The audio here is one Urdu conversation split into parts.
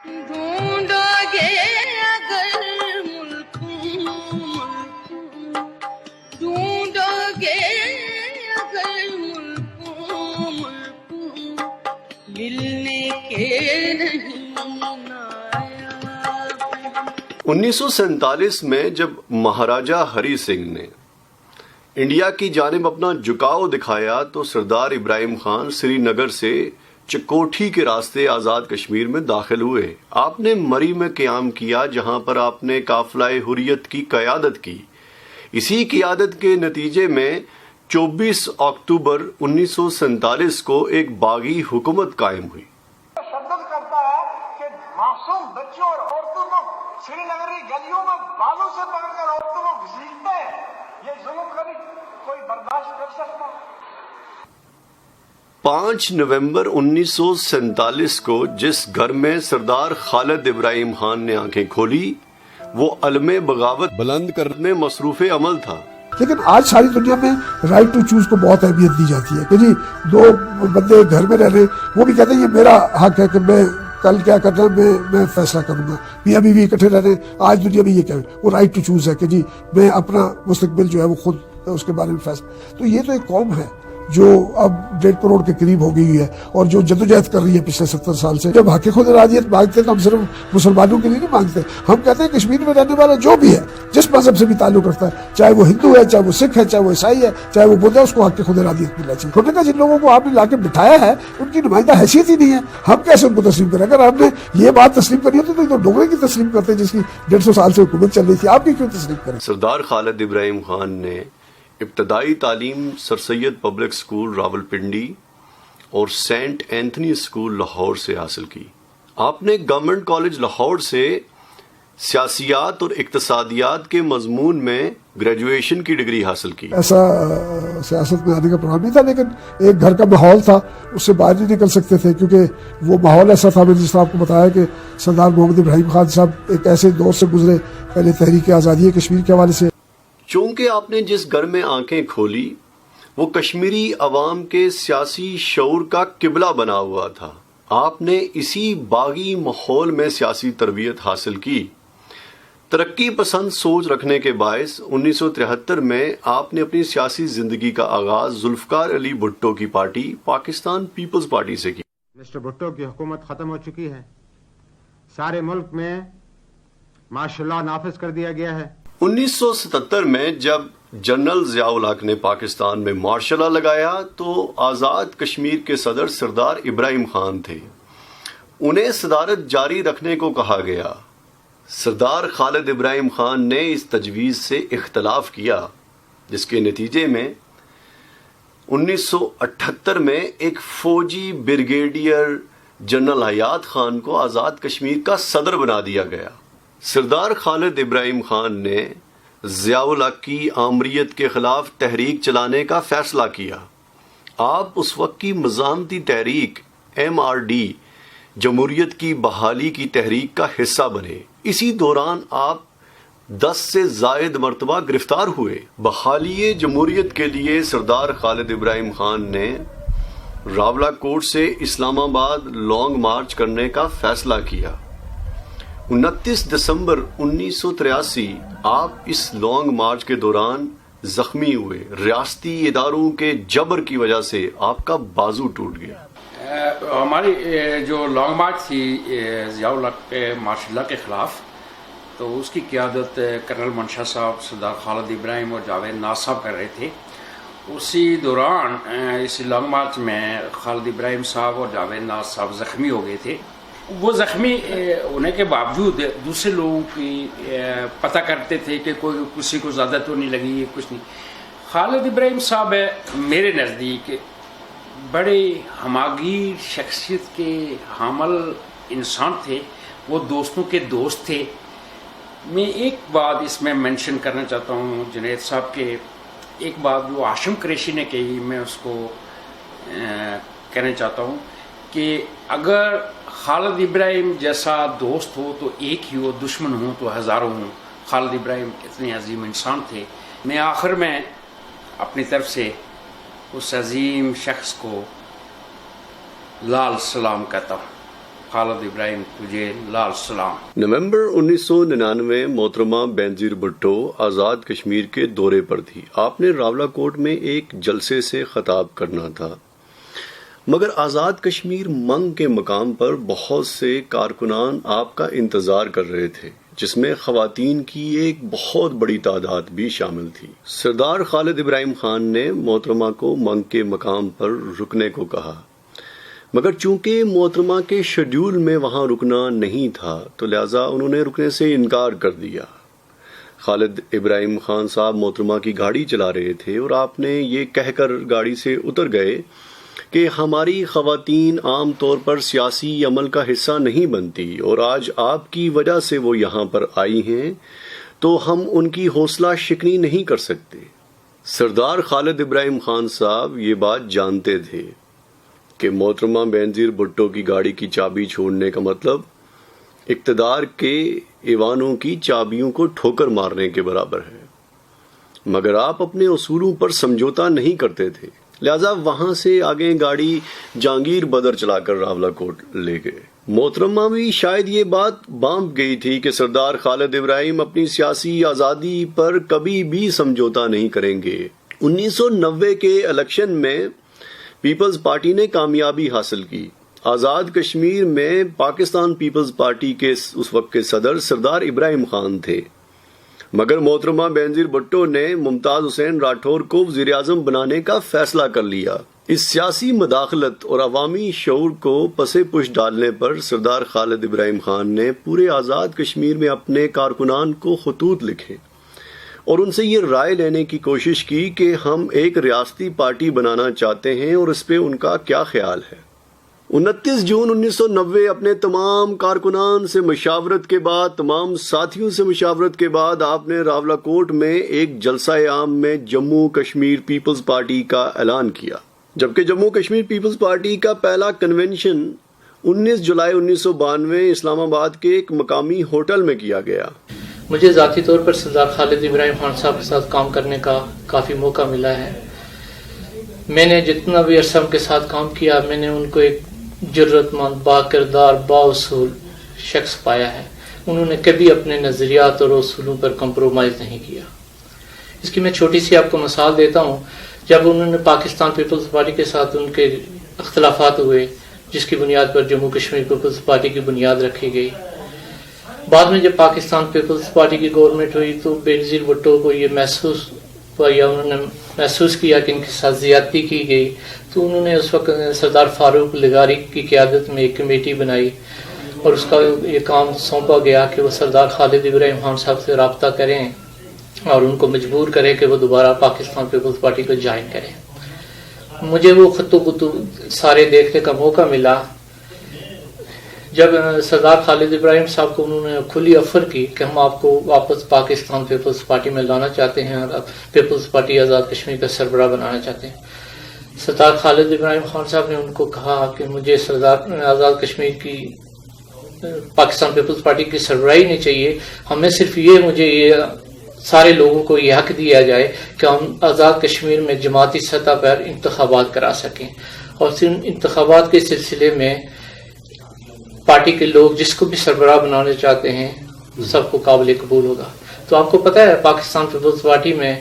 ڈھونڈو گے اگر ملک ڈھونڈو گے اگر ملک ملنے کے نہیں نایاب۔ 1947 میں جب مہاراجہ ہری سنگھ نے انڈیا کی جانب اپنا جھکاؤ دکھایا تو سردار ابراہیم خان سری نگر سے چکوٹھی کے راستے آزاد کشمیر میں داخل ہوئے۔ آپ نے مری میں قیام کیا جہاں پر آپ نے قافلہ حریت کی قیادت کی۔ اسی قیادت کے نتیجے میں 24 اکتوبر 1947 کو ایک باغی حکومت قائم ہوئی۔ تشدد کرتا ہے کہ معصوم بچوں اور عورتوں کو سری نگر کی گلیوں میں بالوں سے پکڑ کر عورتوں کو گھسیٹتے ہیں۔ یہ ظلم کبھی کوئی برداشت کر سکتا ہے؟ 5 نومبر 1947 کو جس گھر میں سردار خالد ابراہیم خان نے آنکھیں کھولی وہ علم بغاوت بلند کرنے مصروف عمل تھا۔ لیکن آج ساری دنیا میں رائٹ ٹو چوز کو بہت اہمیت دی جاتی ہے کہ جی دو بندے گھر میں رہ رہے وہ بھی کہتے ہیں یہ میرا حق ہے کہ میں کل کیا کرنا میں فیصلہ کروں گا، میاں بیوی اکٹھے رہ رہے ہیں۔ آج دنیا میں یہ کہہ وہ رائٹ ٹو چوز ہے کہ جی میں اپنا مستقبل جو ہے وہ خود اس کے بارے میں فیصلہ۔ تو یہ تو ایک قوم ہے جو اب 1.5 کروڑ کے قریب ہو گئی ہے اور جو جدوجہد کر رہی ہے پچھلے 70 سال سے۔ جب حق خود ارادیت مانگتے ہیں تو ہم صرف مسلمانوں کے لیے نہیں مانگتے، ہم کہتے ہیں کشمیر میں رہنے والا جو بھی ہے جس مذہب سے بھی تعلق رکھتا ہے، چاہے وہ ہندو ہے، چاہے وہ سکھ ہے، چاہے وہ عیسائی ہے، چاہے وہ بدھ ہے، اس کو حق خود ارادیت ملنا چاہیے۔ چھوٹے کا جن لوگوں کو آپ نے لا کے بٹھایا ہے ان کی نمائندہ حیثیت ہی نہیں ہے، ہم کیسے ان کو تسلیم کریں؟ اگر ہم نے یہ بات تسلیم کری ہوتی تو ڈوگرے کی تسلیم کرتے جس کی 150 سال سے حکومت چل رہی تھی، آپ کی کیوں تسلیم کریں؟ سردار خالد ابراہیم خان نے ابتدائی تعلیم سر سید پبلک اسکول راولپنڈی اور سینٹ اینتھنی اسکول لاہور سے حاصل کی۔ آپ نے گورنمنٹ کالج لاہور سے سیاسیات اور اقتصادیات کے مضمون میں گریجویشن کی ڈگری حاصل کی۔ ایسا سیاست میں آنے کا پروگرام نہیں تھا، لیکن ایک گھر کا ماحول تھا، اس سے باہر نہیں نکل سکتے تھے کیونکہ وہ ماحول ایسا تھا۔ میں نے جس طرح آپ کو بتایا کہ سردار محمد ابراہیم خان صاحب ایک ایسے دور سے گزرے پہلے تحریک آزادی کشمیر کے حوالے سے۔ چونکہ آپ نے جس گھر میں آنکھیں کھولی وہ کشمیری عوام کے سیاسی شعور کا قبلہ بنا ہوا تھا۔ آپ نے اسی باغی ماحول میں سیاسی تربیت حاصل کی۔ ترقی پسند سوچ رکھنے کے باعث 1973 میں آپ نے اپنی سیاسی زندگی کا آغاز ذوالفقار علی بھٹو کی پارٹی پاکستان پیپلز پارٹی سے کی۔ مسٹر بھٹو کی حکومت ختم ہو چکی ہے، سارے ملک میں مارشل لا نافذ کر دیا گیا ہے۔ 1977 میں جب جنرل ضیاء الحق نے پاکستان میں مارشل لا لگایا تو آزاد کشمیر کے صدر سردار ابراہیم خان تھے، انہیں صدارت جاری رکھنے کو کہا گیا۔ سردار خالد ابراہیم خان نے اس تجویز سے اختلاف کیا جس کے نتیجے میں 1978 میں ایک فوجی بریگیڈیئر جنرل حیات خان کو آزاد کشمیر کا صدر بنا دیا گیا۔ سردار خالد ابراہیم خان نے ضیاء الحق کی آمریت کے خلاف تحریک چلانے کا فیصلہ کیا۔ آپ اس وقت کی مزاحمتی تحریک MRD جمہوریت کی بحالی کی تحریک کا حصہ بنے۔ اسی دوران آپ 10 سے زائد مرتبہ گرفتار ہوئے۔ بحالی جمہوریت کے لیے سردار خالد ابراہیم خان نے راولاکوٹ سے اسلام آباد لانگ مارچ کرنے کا فیصلہ کیا۔ 29 دسمبر 1983 آپ اس لانگ مارچ کے دوران زخمی ہوئے۔ ریاستی اداروں کے جبر کی وجہ سے آپ کا بازو ٹوٹ گیا۔ ہماری جو لانگ مارچ تھی ضیاء الحق کے مارشل لا کے خلاف، تو اس کی قیادت کرنل منشا صاحب، سردار خالد ابراہیم اور جاوید ناز صاحب کر رہے تھے۔ اسی دوران اس لانگ مارچ میں خالد ابراہیم صاحب اور جاوید ناز صاحب زخمی ہو گئے تھے۔ وہ زخمی ہونے کے باوجود دوسرے لوگوں کی پتہ کرتے تھے کہ کوئی کسی کو زیادہ تو نہیں لگی، کچھ نہیں۔ خالد ابراہیم صاحب میرے نزدیک بڑے ہماگیر شخصیت کے حامل انسان تھے، وہ دوستوں کے دوست تھے۔ میں ایک بات اس میں مینشن کرنا چاہتا ہوں جنید صاحب کے، ایک بات جو ہاشم قریشی نے کہی، میں اس کو کہنا چاہتا ہوں کہ اگر خالد ابراہیم جیسا دوست ہو تو ایک ہی ہو، دشمن ہوں تو ہزاروں ہوں۔ خالد ابراہیم اتنے عظیم انسان تھے۔ میں آخر میں اپنی طرف سے اس عظیم شخص کو لال سلام کہتا ہوں۔ خالد ابراہیم تجھے لال سلام۔ نومبر 1999 محترمہ بینظیر بھٹو آزاد کشمیر کے دورے پر تھی۔ آپ نے راولہ کوٹ میں ایک جلسے سے خطاب کرنا تھا، مگر آزاد کشمیر منگ کے مقام پر بہت سے کارکنان آپ کا انتظار کر رہے تھے، جس میں خواتین کی ایک بہت بڑی تعداد بھی شامل تھی۔ سردار خالد ابراہیم خان نے محترمہ کو منگ کے مقام پر رکنے کو کہا، مگر چونکہ محترمہ کے شیڈول میں وہاں رکنا نہیں تھا تو لہٰذا انہوں نے رکنے سے انکار کر دیا۔ خالد ابراہیم خان صاحب محترمہ کی گاڑی چلا رہے تھے اور آپ نے یہ کہہ کر گاڑی سے اتر گئے کہ ہماری خواتین عام طور پر سیاسی عمل کا حصہ نہیں بنتی اور آج آپ کی وجہ سے وہ یہاں پر آئی ہیں تو ہم ان کی حوصلہ شکنی نہیں کر سکتے۔ سردار خالد ابراہیم خان صاحب یہ بات جانتے تھے کہ محترمہ بینظیر بھٹو کی گاڑی کی چابی چھوڑنے کا مطلب اقتدار کے ایوانوں کی چابیوں کو ٹھوکر مارنے کے برابر ہے، مگر آپ اپنے اصولوں پر سمجھوتا نہیں کرتے تھے، لہذا وہاں سے آگے گاڑی جہانگیر بدر چلا کر راولہ کوٹ لے گئے۔ محترمہ بھی شاید یہ بات بانپ گئی تھی کہ سردار خالد ابراہیم اپنی سیاسی آزادی پر کبھی بھی سمجھوتا نہیں کریں گے۔ 1990 کے الیکشن میں پیپلز پارٹی نے کامیابی حاصل کی۔ آزاد کشمیر میں پاکستان پیپلز پارٹی کے اس وقت کے صدر سردار ابراہیم خان تھے، مگر محترمہ بینظیر بھٹو نے ممتاز حسین راٹھور کو وزیر اعظم بنانے کا فیصلہ کر لیا۔ اس سیاسی مداخلت اور عوامی شعور کو پسے پش ڈالنے پر سردار خالد ابراہیم خان نے پورے آزاد کشمیر میں اپنے کارکنان کو خطوط لکھے اور ان سے یہ رائے لینے کی کوشش کی کہ ہم ایک ریاستی پارٹی بنانا چاہتے ہیں اور اس پہ ان کا کیا خیال ہے۔ 29 جون 1990 اپنے تمام کارکنان سے مشاورت کے بعد، تمام ساتھیوں سے مشاورت کے بعد آپ نے راولہ کوٹ میں ایک جلسہ عام میں جموں کشمیر پیپلز پارٹی کا اعلان کیا، جبکہ جموں کشمیر پیپلز پارٹی کا پہلا کنونشن 19 جولائی 1992 اسلام آباد کے ایک مقامی ہوٹل میں کیا گیا۔ مجھے ذاتی طور پر سردار خالد ابراہیم خان صاحب کے ساتھ کام کرنے کا کافی موقع ملا ہے۔ میں نے جتنا بھی عرصہ ان کے ساتھ کام کیا، میں نے ان کو ایک جرت مند، با کردار، با اصول شخص پایا ہے۔ انہوں نے کبھی اپنے نظریات اور اصولوں پر کمپرومائز نہیں کیا۔ اس کی میں چھوٹی سی آپ کو مثال دیتا ہوں۔ جب انہوں نے پاکستان پیپلز پارٹی کے ساتھ ان کے اختلافات ہوئے، جس کی بنیاد پر جموں کشمیر پیپلز پارٹی کی بنیاد رکھی گئی، بعد میں جب پاکستان پیپلز پارٹی کی گورنمنٹ ہوئی تو بینظیر بھٹو کو یہ محسوس ہوا یا انہوں نے محسوس کیا کہ ان کے ساتھ زیادتی کی گئی، تو انہوں نے اس وقت سردار فاروق لغاری کی قیادت میں ایک کمیٹی بنائی اور اس کا یہ کام سونپا گیا کہ وہ سردار خالد ابراہیم خان صاحب سے رابطہ کریں اور ان کو مجبور کریں کہ وہ دوبارہ پاکستان پیپلز پارٹی کو جوائن کریں۔ مجھے وہ خط و خطوط سارے دیکھنے کا موقع ملا جب سردار خالد ابراہیم صاحب کو انہوں نے کھلی آفر کی کہ ہم آپ کو واپس پاکستان پیپلز پارٹی میں لانا چاہتے ہیں اور پیپلز پارٹی آزاد کشمیر کا سربراہ بنانا چاہتے ہیں۔ سردار خالد ابراہیم خان صاحب نے ان کو کہا کہ مجھے سردار آزاد کشمیر کی پاکستان پیپلز پارٹی کی سربراہی نہیں چاہیے، ہمیں صرف مجھے یہ سارے لوگوں کو یہ حق دیا جائے کہ ہم آزاد کشمیر میں جماعتی سطح پر انتخابات کرا سکیں، اور ان انتخابات کے سلسلے میں پارٹی کے لوگ جس کو بھی سربراہ بنانا چاہتے ہیں سب کو قابل قبول ہوگا۔ تو آپ کو پتہ ہے پاکستان پیپلز پارٹی میں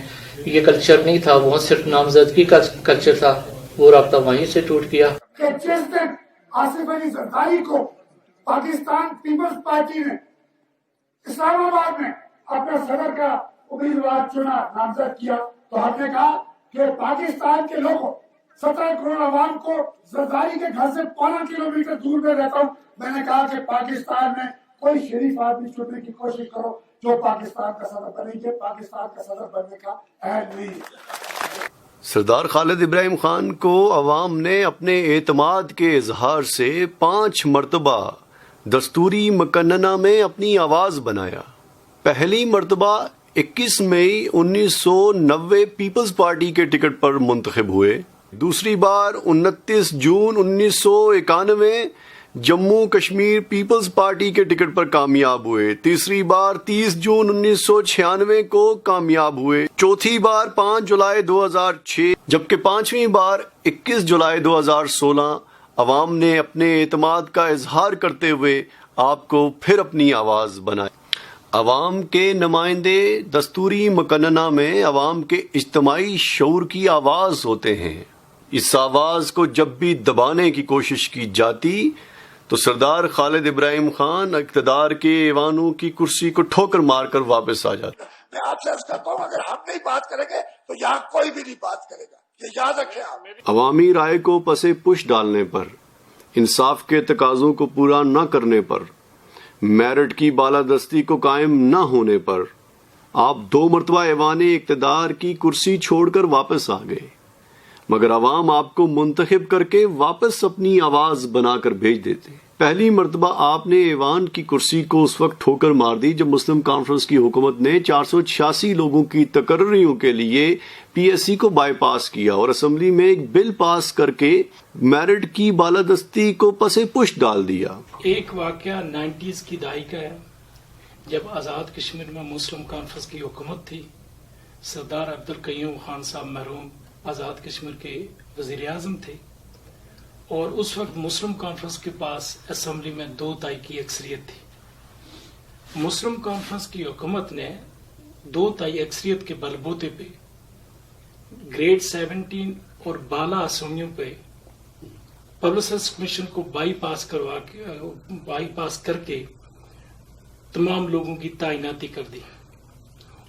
یہ کلچر نہیں تھا، وہاں صرف نامزدگی کا کلچر تھا، وہ رابطہ وہیں سے ٹوٹ گیا۔ کہ جس دن آصف علی زرداری کو پاکستان پیپلز پارٹی نے اسلام آباد میں اپنے صدر کا امیدوار چنا، نامزد کیا، تو ہم نے کہا کہ پاکستان کے لوگوں 17 کروڑ عوام کو زرداری کے گھر سے 1.25 کلومیٹر دور میں رہتا ہوں، میں نے کہا کہ پاکستان میں کوئی شریف آدمی چننے کی کوشش کرو جو پاکستان کا صدر بنے گے، پاکستان کا صدر بننے کا اہل نہیں ہے۔ سردار خالد ابراہیم خان کو عوام نے اپنے اعتماد کے اظہار سے 5 مرتبہ دستوری مقننہ میں اپنی آواز بنایا۔ پہلی مرتبہ 21 مئی 1990 پیپلز پارٹی کے ٹکٹ پر منتخب ہوئے، دوسری بار 29 جون 1991 جموں کشمیر پیپلز پارٹی کے ٹکٹ پر کامیاب ہوئے، تیسری بار 30 جون 1996 کو کامیاب ہوئے، چوتھی بار 5 جولائی 2006، جبکہ 5ویں بار 21 جولائی 2016 عوام نے اپنے اعتماد کا اظہار کرتے ہوئے آپ کو پھر اپنی آواز بنائی۔ عوام کے نمائندے دستوری مقننہ میں عوام کے اجتماعی شعور کی آواز ہوتے ہیں۔ اس آواز کو جب بھی دبانے کی کوشش کی جاتی تو سردار خالد ابراہیم خان اقتدار کے ایوانوں کی کرسی کو ٹھوکر مار کر واپس آ جاتے۔ میں آپ سے عرض کرتا ہوں اگر ہم نہیں بات کریں گے تو یہاں کوئی بھی نہیں بات کرے گا، یہ یاد رکھیں آپ۔ عوامی رائے کو پسے پش ڈالنے پر، انصاف کے تقاضوں کو پورا نہ کرنے پر، میرٹ کی بالادستی کو قائم نہ ہونے پر آپ 2 مرتبہ ایوان اقتدار کی کرسی چھوڑ کر واپس آ گئے، مگر عوام آپ کو منتخب کر کے واپس اپنی آواز بنا کر بھیج دیتے۔ پہلی مرتبہ آپ نے ایوان کی کرسی کو اس وقت ٹھوکر مار دی جب مسلم کانفرنس کی حکومت نے 486 لوگوں کی تقرریوں کے لیے پی ایس سی کو بائی پاس کیا اور اسمبلی میں ایک بل پاس کر کے میرٹ کی بالادستی کو پسے پش ڈال دیا۔ ایک واقعہ 90s کی دہائی کا ہے جب آزاد کشمیر میں مسلم کانفرنس کی حکومت تھی۔ سردار عبدالقیوم خان صاحب مرحوم آزاد کشمیر کے وزیر اعظم تھے اور اس وقت مسلم کانفرنس کے پاس اسمبلی میں 2/3 کی اکثریت تھی۔ مسلم کانفرنس کی حکومت نے 2/3 اکثریت کے بل بوتے پہ گریڈ 17 اور بالا اسمبلیوں پہ پبلسز کمیشن کو بائی پاس کر کے تمام لوگوں کی تعیناتی کر دی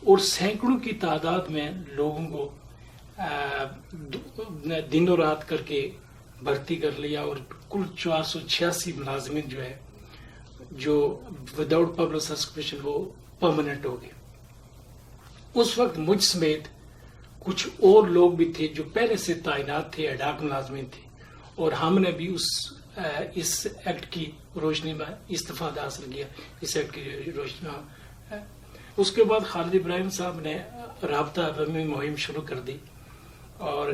اور سینکڑوں کی تعداد میں لوگوں کو دن و رات کر کے بھرتی کر لیا اور کل 486 ملازمین جو ہے جو وداؤٹ پبلسز کمیشن وہ پرماننٹ ہو گئے۔ اس وقت مجھ سمیت کچھ اور لوگ بھی تھے جو پہلے سے تعینات تھے، ایڈاک ملازمین تھے، اور ہم نے بھی اس ایکٹ کی روشنی میں استفادہ حاصل کیا، اس ایکٹ کی روشنی میں۔ اس کے بعد خالد ابراہیم صاحب نے رابطہ عوامی مہم شروع کر دی اور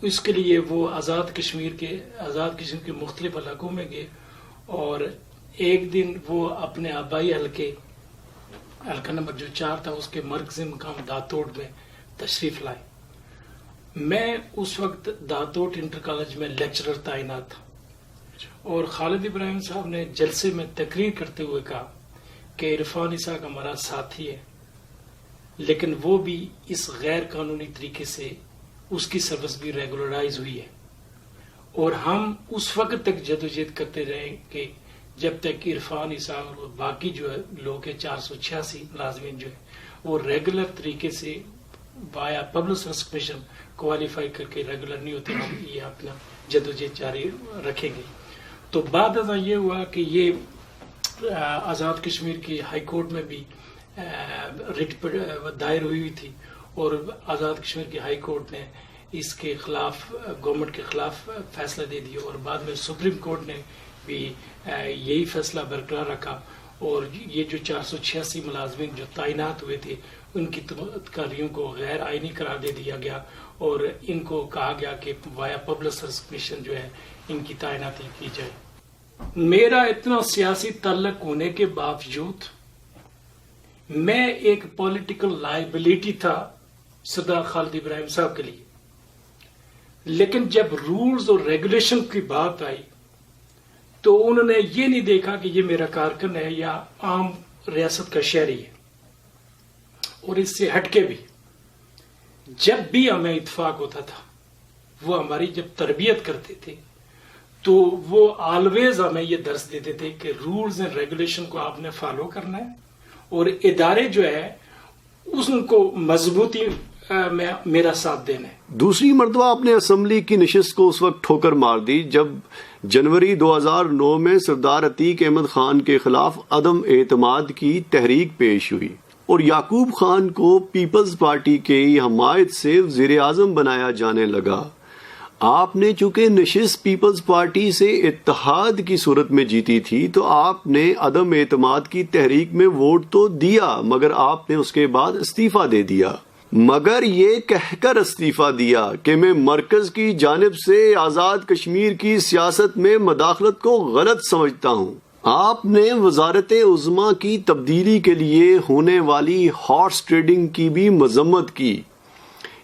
اس کے لیے وہ آزاد کشمیر کے مختلف علاقوں میں گئے اور ایک دن وہ اپنے آبائی حلقہ نمبر جو 4 تھا اس کے مرکزی مقام داتوڑ میں تشریف لائے۔ میں اس وقت داتوڑ انٹر کالج میں لیکچرر تعینات تھا اور خالد ابراہیم صاحب نے جلسے میں تقریر کرتے ہوئے کہا کہ عرفان اسحاق ہمارا ساتھی ہے لیکن وہ بھی اس غیر قانونی طریقے سے اس کی سروس بھی ریگولرائز ہوئی ہے اور ہم اس وقت تک جدوجہد کرتے رہیں کہ جب تک عرفان اسحاق اور باقی جو ہے لوگ 486 ملازمین جو ہے وہ ریگولر طریقے سے وایا پبلک سروس کمیشن کوالیفائی کر کے ریگولر نہیں ہوتے، ہم یہ اپنا جدوجہد جاری رکھیں گے۔ تو بعد ازاں یہ ہوا کہ یہ آزاد کشمیر کی ہائی کورٹ میں بھی رٹ دائر ہوئی تھی اور آزاد کشمیر کی ہائی کورٹ نے اس کے خلاف گورنمنٹ کے خلاف فیصلہ دے دیا اور بعد میں سپریم کورٹ نے بھی یہی فیصلہ برقرار رکھا اور یہ جو 486 ملازمین جو تعینات ہوئے تھے ان کی تقرریوں کو غیر آئینی قرار دے دیا گیا اور ان کو کہا گیا کہ وایا پبلک سروس کمیشن جو ہے ان کی تعیناتی کی جائے۔ میرا اتنا سیاسی تعلق ہونے کے باوجود میں ایک پولیٹیکل لائبلٹی تھا سردار خالد ابراہیم صاحب کے لیے، لیکن جب رولز اور ریگولیشن کی بات آئی تو انہوں نے یہ نہیں دیکھا کہ یہ میرا کارکن ہے یا عام ریاست کا شہری ہے، اور اس سے ہٹ کے بھی جب بھی ہمیں اتفاق ہوتا تھا وہ ہماری جب تربیت کرتے تھے تو وہ آلویز ہمیں یہ درس دیتے تھے کہ رولز اینڈ ریگولیشن کو آپ نے فالو کرنا ہے اور ادارے جو ہے اس کو مضبوطی میں میرا ساتھ دینا ہے۔ دوسری مرتبہ آپ نے اسمبلی کی نشست کو اس وقت ٹھوکر مار دی جب جنوری 2009 میں سردار عتیق احمد خان کے خلاف عدم اعتماد کی تحریک پیش ہوئی اور یعقوب خان کو پیپلز پارٹی کی حمایت سے وزیر اعظم بنایا جانے لگا۔ آپ نے چونکہ نشست پیپلز پارٹی سے اتحاد کی صورت میں جیتی تھی تو آپ نے عدم اعتماد کی تحریک میں ووٹ تو دیا مگر آپ نے اس کے بعد استعفیٰ دے دیا، مگر یہ کہہ کر استعفیٰ دیا کہ میں مرکز کی جانب سے آزاد کشمیر کی سیاست میں مداخلت کو غلط سمجھتا ہوں۔ آپ نے وزارت عظمیٰ کی تبدیلی کے لیے ہونے والی ہارس ٹریڈنگ کی بھی مذمت کی۔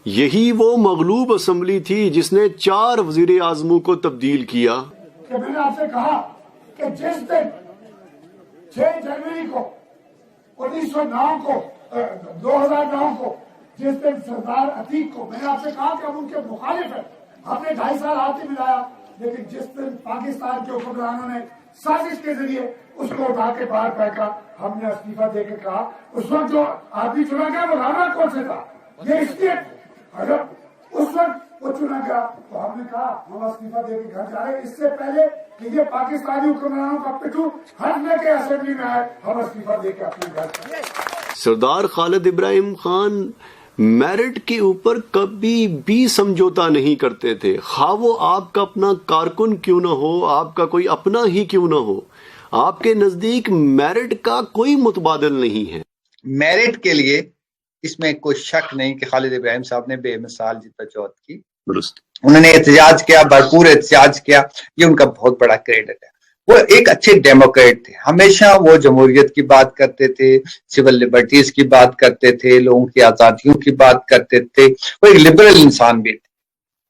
یہی وہ مغلوب اسمبلی تھی جس نے 4 وزیر اعظموں کو تبدیل کیا. کہ میں نے آپ سے کہا کہ جس دن 6 جنوری کو 1909 کو 2009 کو جس دن سردار عتیق کو میں نے آپ سے کہا کہ ہم ان کے مخالف ہیں, ہم نے 2.5 سال ہاتھ نہیں ملایا, لیکن جس دن پاکستان کے حکمرانوں نے سازش کے ذریعے اس کو اٹھا کے باہر پھینکا, ہم نے استعفیٰ دے کے کہا, اس وقت جو آدمی چنا گیا وہ رانا کون سے تھا, یہ اسٹیٹ اگر اس وقت وہ چنا گیا تو ہم نے کہا ہم استعفیٰ دے کے گھر جا رہے ہیں. اس سے پہلے کہ یہ پاکستانی حکمرانوں کا پٹھو ہٹ لے کے اسمبلی میں آئے, ہم استعفیٰ دے کے اپنے گھر جائیں. سردار خالد ابراہیم خان میرٹ کے اوپر کبھی بھی سمجھوتا نہیں کرتے تھے, خواہ وہ آپ کا اپنا کارکن کیوں نہ ہو, آپ کا کوئی اپنا ہی کیوں نہ ہو. آپ کے نزدیک میرٹ کا کوئی متبادل نہیں ہے. میرٹ کے لیے اس میں کوئی شک نہیں کہ خالد ابراہیم صاحب نے بے مثال جدوجہد کی. درست, انہوں نے احتجاج کیا, بھرپور احتجاج کیا, یہ ان کا بہت بڑا کریڈٹ ہے. وہ ایک اچھے ڈیموکریٹ تھے, ہمیشہ وہ جمہوریت کی بات کرتے تھے, سول لبرٹیز کی بات کرتے تھے, لوگوں کی آزادیوں کی بات کرتے تھے. وہ ایک لبرل انسان بھی تھے.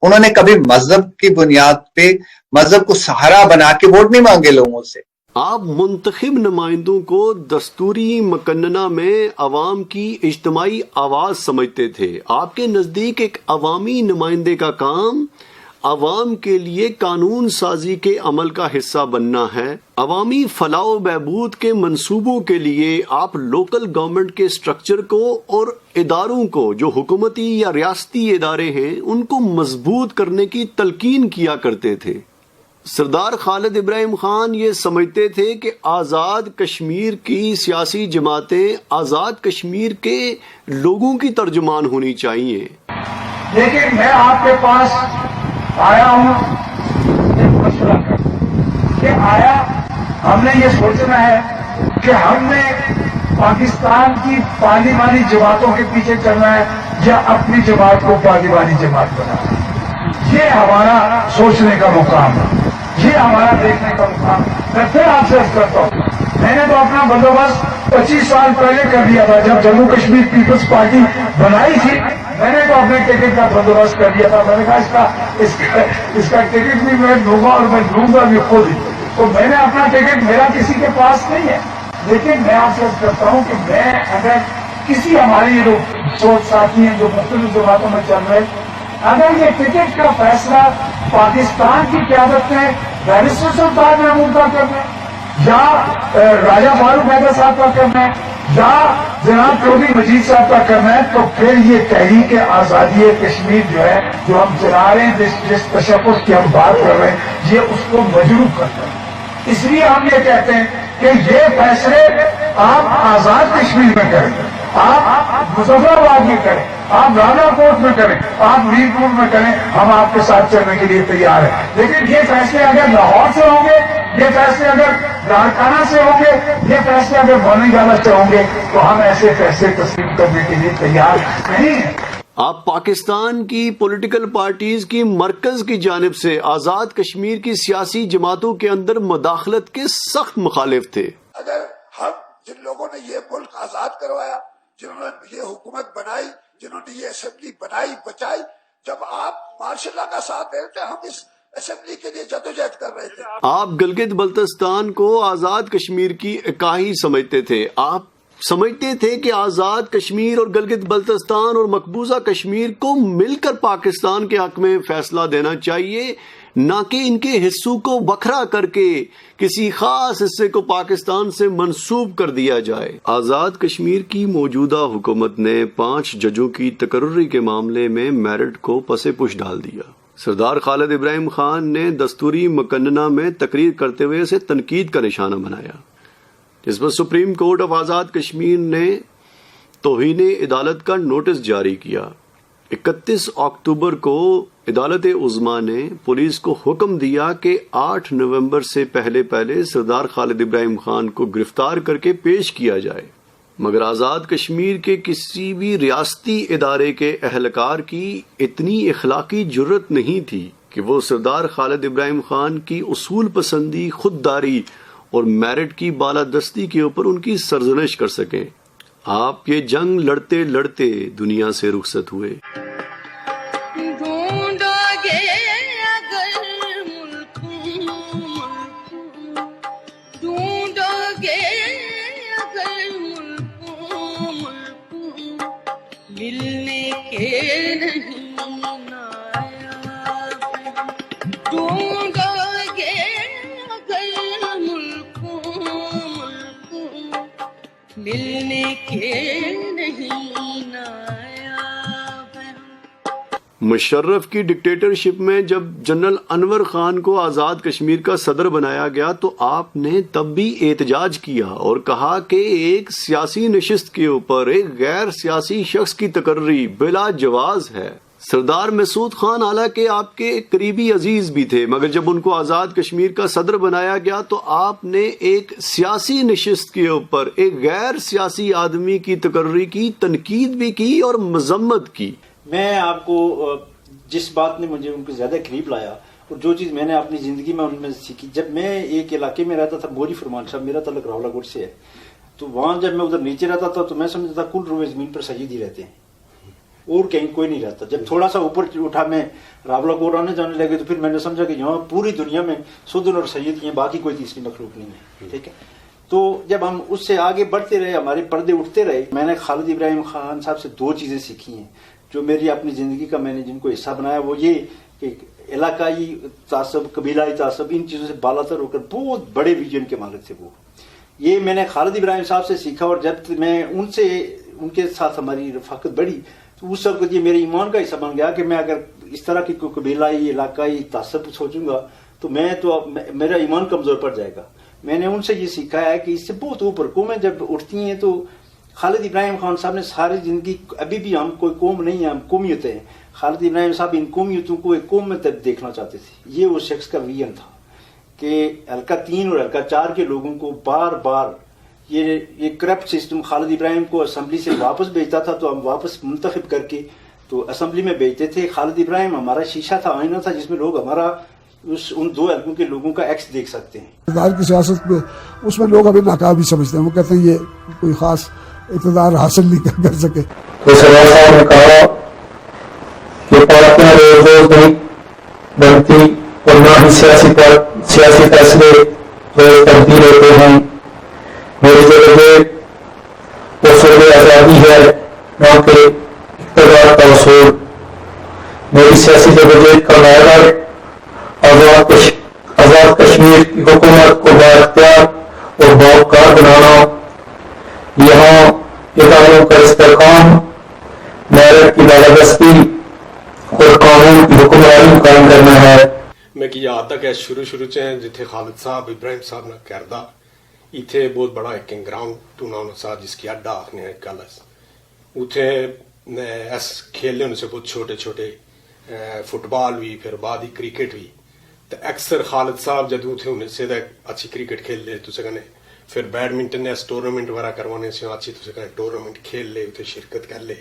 انہوں نے کبھی مذہب کی بنیاد پہ مذہب کو سہارا بنا کے ووٹ نہیں مانگے لوگوں سے. آپ منتخب نمائندوں کو دستوری مقننہ میں عوام کی اجتماعی آواز سمجھتے تھے. آپ کے نزدیک ایک عوامی نمائندے کا کام عوام کے لیے قانون سازی کے عمل کا حصہ بننا ہے. عوامی فلاح و بہبود کے منصوبوں کے لیے آپ لوکل گورنمنٹ کے سٹرکچر کو اور اداروں کو, جو حکومتی یا ریاستی ادارے ہیں, ان کو مضبوط کرنے کی تلقین کیا کرتے تھے. سردار خالد ابراہیم خان یہ سمجھتے تھے کہ آزاد کشمیر کی سیاسی جماعتیں آزاد کشمیر کے لوگوں کی ترجمان ہونی چاہیے. لیکن میں آپ کے پاس آیا ہوں ایک مشورہ کہ آیا ہم نے یہ سوچنا ہے کہ ہم نے پاکستان کی پارلیمانی جماعتوں کے پیچھے چلنا ہے یا اپنی جماعت کو پارلیمانی جماعت بنانا ہے. یہ ہمارا سوچنے کا مقام ہے, یہ ہمارا دیکھنے کا مقام. میں پھر آپ سے عرض کرتا ہوں, میں نے تو اپنا بندوبست 25 سال پہلے کر لیا تھا. جب جموں کشمیر پیپلز پارٹی بنائی تھی میں نے تو اپنے ٹکٹ کا بندوبست کر لیا تھا. میں نے کہا اس کا ٹکٹ بھی میں لوں گا اور میں لوں گا بھی خود ہی. تو میں نے اپنا ٹکٹ, میرا کسی کے پاس نہیں ہے, لیکن میں آپ سے عرض کرتا ہوں کہ میں اگر کسی ہمارے یہ لوگ سوچ ساتھی ہیں جو مختلف جماعتوں میں چل رہے, اگر یہ ٹکٹ کا فیصلہ پاکستان کی قیادت میں بیرسٹر سلطان محمود کا کرنا ہے یا راجہ فاروق حیدر صاحب کا کرنا ہے یا جناب چودھری مجید صاحب کا کرنا ہے, تو پھر یہ تحریک آزادی کشمیر جو ہے جو ہم چلا رہے ہیں, جس تشخص کی ہم بات کر رہے ہیں, یہ اس کو مجروح کرتا ہے. اس لیے ہم یہ کہتے ہیں کہ یہ فیصلے آپ آزاد کشمیر میں کریں, آپ مظفر آباد میں کریں, آپ رانا کوٹ میں کریں, آپ میرپور میں کریں, ہم آپ کے ساتھ چلنے کے لیے تیار ہیں. لیکن یہ فیصلے اگر لاہور سے ہوں گے, یہ فیصلے اگر لاڑکانہ سے ہوں گے, یہ فیصلے اگر بونیگالا سے ہوں گے, تو ہم ایسے فیصلے تسلیم کرنے کے لیے تیار نہیں ہیں. آپ پاکستان کی پولیٹیکل پارٹیز کی مرکز کی جانب سے آزاد کشمیر کی سیاسی جماعتوں کے اندر مداخلت کے سخت مخالف تھے. اگر ہم جن لوگوں نے یہ ملک آزاد کروایا, جنہوں نے یہ حکومت بنائی, جنہوں نے یہ اسمبلی بنائی بچائی, جب آپ ماشاء اللہ کا ساتھ دے رہے تھے, ہم اس اسمبلی کے لیے جدوجہد کر رہے تھے. آپ گلگت بلتستان کو آزاد کشمیر کی اکائی سمجھتے تھے. آپ سمجھتے تھے کہ آزاد کشمیر اور گلگت بلتستان اور مقبوضہ کشمیر کو مل کر پاکستان کے حق میں فیصلہ دینا چاہیے, نہ کہ ان کے حصوں کو بکھرا کر کے کسی خاص حصے کو پاکستان سے منسوب کر دیا جائے. آزاد کشمیر کی موجودہ حکومت نے 5 ججوں کی تقرری کے معاملے میں میرٹ کو پس پش ڈال دیا. سردار خالد ابراہیم خان نے دستوری مقننہ میں تقریر کرتے ہوئے اسے تنقید کا نشانہ بنایا, جس پر supreme court of Azad Kashmir نے توہین عدالت کا نوٹس جاری کیا. 31 اکتوبر کو عدالت عظمیٰ نے پولیس کو حکم دیا کہ 8 نومبر سے پہلے سردار خالد ابراہیم خان کو گرفتار کر کے پیش کیا جائے. مگر آزاد کشمیر کے کسی بھی ریاستی ادارے کے اہلکار کی اتنی اخلاقی جرت نہیں تھی کہ وہ سردار خالد ابراہیم خان کی اصول پسندی, خودداری اور میرٹ کی بالادستی کے اوپر ان کی سرزنش کر سکیں. آپ یہ جنگ لڑتے لڑتے دنیا سے رخصت ہوئے. ملنے کے نہیں نایاب ڈھونڈو گے اگر ملکوں ملنے کے نہیں نایاب. مشرف کی ڈکٹیٹرشپ میں جب جنرل انور خان کو آزاد کشمیر کا صدر بنایا گیا تو آپ نے تب بھی احتجاج کیا اور کہا کہ ایک سیاسی نشست کے اوپر ایک غیر سیاسی شخص کی تقرری بلا جواز ہے. سردار مسعود خان حالانکہ آپ کے قریبی عزیز بھی تھے، مگر جب ان کو آزاد کشمیر کا صدر بنایا گیا تو آپ نے ایک سیاسی نشست کے اوپر ایک غیر سیاسی آدمی کی تقرری کی، تنقید بھی کی اور مذمت کی. میں آپ کو جس بات نے مجھے ان کو زیادہ قریب لایا اور جو چیز میں نے اپنی زندگی میں ان میں سیکھی، جب میں ایک علاقے میں رہتا تھا بوری فرمان صاحب، میرا تعلق راولہ گڑھ سے ہے، تو وہاں جب میں ادھر نیچے رہتا تھا تو میں سمجھتا تھا کل روئے زمین پر سید ہی رہتے ہیں اور کہیں کوئی نہیں رہتا. جب تھوڑا سا اوپر اٹھا میں راولہ گڑھ آنے جانے لگے تو پھر میں نے سمجھا کہ یہاں پوری دنیا میں سدن اور سید ہیں، باقی کوئی تیسری مخلوق نہیں ہے. ٹھیک ہے، تو جب ہم اس سے آگے بڑھتے رہے، ہمارے پردے اٹھتے رہے، میں نے خالد ابراہیم خان صاحب سے دو چیزیں سیکھی ہیں جو میری اپنی زندگی کا میں نے جن کو حصہ بنایا. وہ یہ کہ علاقائی تعصب، قبیلائی تعصب، ان چیزوں سے بالا تر ہو کر بہت بڑے ویژن کے مالک تھے. وہ یہ میں نے خالد ابراہیم صاحب سے سیکھا اور جب میں ان کے ساتھ ہماری رفاقت بڑھی تو اس وقت یہ میرے ایمان کا حصہ بن گیا کہ میں اگر اس طرح کی کوئی قبیلائی علاقائی تعصب سوچوں گا تو میرا ایمان کمزور پڑ جائے گا. میں نے ان سے یہ سیکھا ہے کہ اس سے بہت اوپر قومیں جب اٹھتی ہیں تو خالد ابراہیم خان صاحب نے ساری زندگی، ابھی بھی ہم کوئی قوم نہیں ہیں، ہم قومیتیں ہیں. خالد ابراہیم صاحب ان قومیتوں کو ایک قوم میں دیکھنا چاہتے تھے. یہ اس شخص کا ویژن تھا کہ حلقہ 3 اور حلقہ 4 کے لوگوں کو بار بار یہ کرپٹ سسٹم خالد ابراہیم کو اسمبلی سے واپس بھیجتا تھا تو ہم واپس منتخب کر کے تو اسمبلی میں بھیجتے تھے. خالد ابراہیم ہمارا شیشہ تھا، آئینہ تھا جس میں لوگ ہمارا ان 2 حلقوں کے لوگوں کا ایکس دیکھ سکتے ہیں. اقتدار کی سیاست میں اس میں لوگ ہمیں ناکام سمجھتے ہیں، وہ کہتے ہیں یہ کوئی خاص اقتدار حاصل نہیں کر سکے. تو سردار صاحب نے کہا کہ پارٹیاں روز روز نہیں بنتی اور نہ ہی سیاسی فیصلے روز تبدیل ہوتے ہیں. میری جو وجہ اصول آزادی ہے نہ کہ اقتدار کا اصول. میری سیاسی جدوجہد کا معیار آزاد کشمیر کی حکومت کو بااختیار اور باوقار بنانا، یہاں اداروں کا استحکام، میرٹ کی بالادستی اور قانون کی حکمرانی قائم کرنا ہے. میں کہ یہاں تک ہے شروع سے جتنے خالد صاحب ابراہیم صاحب نے کردہ اتنے بہت بڑا ایک گراؤنڈ ٹورنامنٹ سا جس کی اڈا آخنے ہیں کل اتنے ایس کھیلنے ہونے سے بہت چھوٹے چھوٹے فٹ بال بھی پھر بعد ہی کرکٹ بھی تو اکثر خالد صاحب جدو تھے انہیں سے اچھی کرکٹ کھیل لے تو سکنے پھر بیڈمنٹن نے ٹورنامنٹ وغیرہ کروانے سے اچھی تو سکنے ٹورنامنٹ کھیل لے اتنے شرکت کر لے.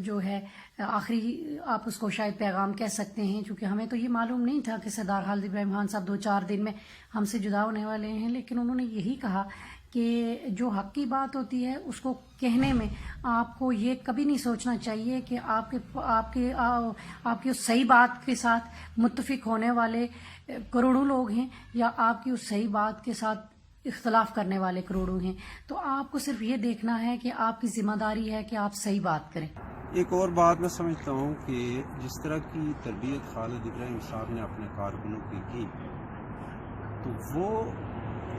جو ہے آخری آپ اس کو شاید پیغام کہہ سکتے ہیں چونکہ ہمیں تو یہ معلوم نہیں تھا کہ سردار خالد ابراہیم خان صاحب 2-4 دن میں ہم سے جدا ہونے والے ہیں، لیکن انہوں نے یہی کہا کہ جو حق کی بات ہوتی ہے اس کو کہنے میں آپ کو یہ کبھی نہیں سوچنا چاہیے کہ آپ کی اس صحیح بات کے ساتھ متفق ہونے والے کروڑوں لوگ ہیں یا آپ کی اس صحیح بات کے ساتھ اختلاف کرنے والے کروڑوں ہیں. تو آپ کو صرف یہ دیکھنا ہے کہ آپ کی ذمہ داری ہے کہ آپ صحیح بات کریں. ایک اور بات میں سمجھتا ہوں کہ جس طرح کی تربیت خالد ابراہیم صاحب نے اپنے کارکنوں کی تو وہ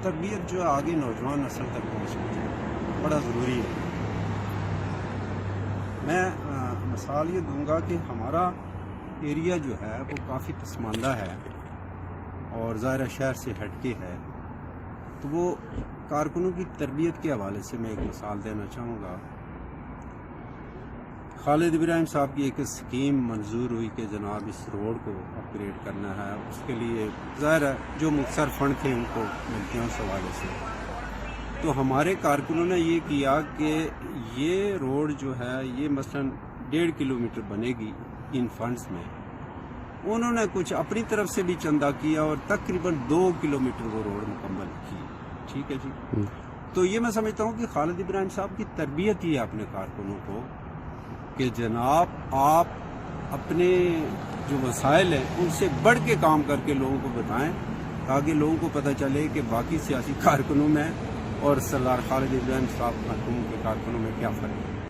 تربیت جو آگے نوجوان نسل تک پہنچنا بڑا ضروری ہے. میں مثال یہ دوں گا کہ ہمارا ایریا جو ہے وہ کافی پسماندہ ہے اور ظاہرہ شہر سے ہٹ کے ہے، تو وہ کارکنوں کی تربیت کے حوالے سے میں ایک مثال دینا چاہوں گا. خالد ابراہیم صاحب کی ایک اسکیم منظور ہوئی کہ جناب اس روڈ کو اپ گریڈ کرنا ہے، اس کے لیے ظاہر ہے جو مختصر فنڈ تھے ان کو ملتے ہیں اس حوالے سے. تو ہمارے کارکنوں نے یہ کیا کہ یہ روڈ جو ہے یہ مثلا 1.5 کلومیٹر بنے گی ان فنڈز میں. انہوں نے کچھ اپنی طرف سے بھی چندہ کیا اور تقریباً 2 کلومیٹر وہ روڈ مکمل کی. ٹھیک ہے جی. تو یہ میں سمجھتا ہوں کہ خالد ابراہیم صاحب کی تربیت ہی ہے اپنے کارکنوں کو کہ جناب آپ اپنے جو وسائل ہیں ان سے بڑھ کے کام کر کے لوگوں کو بتائیں تاکہ لوگوں کو پتہ چلے کہ باقی سیاسی کارکنوں میں اور سردار خالد ابراہیم صاحب کے کارکنوں میں کیا فرق ہے.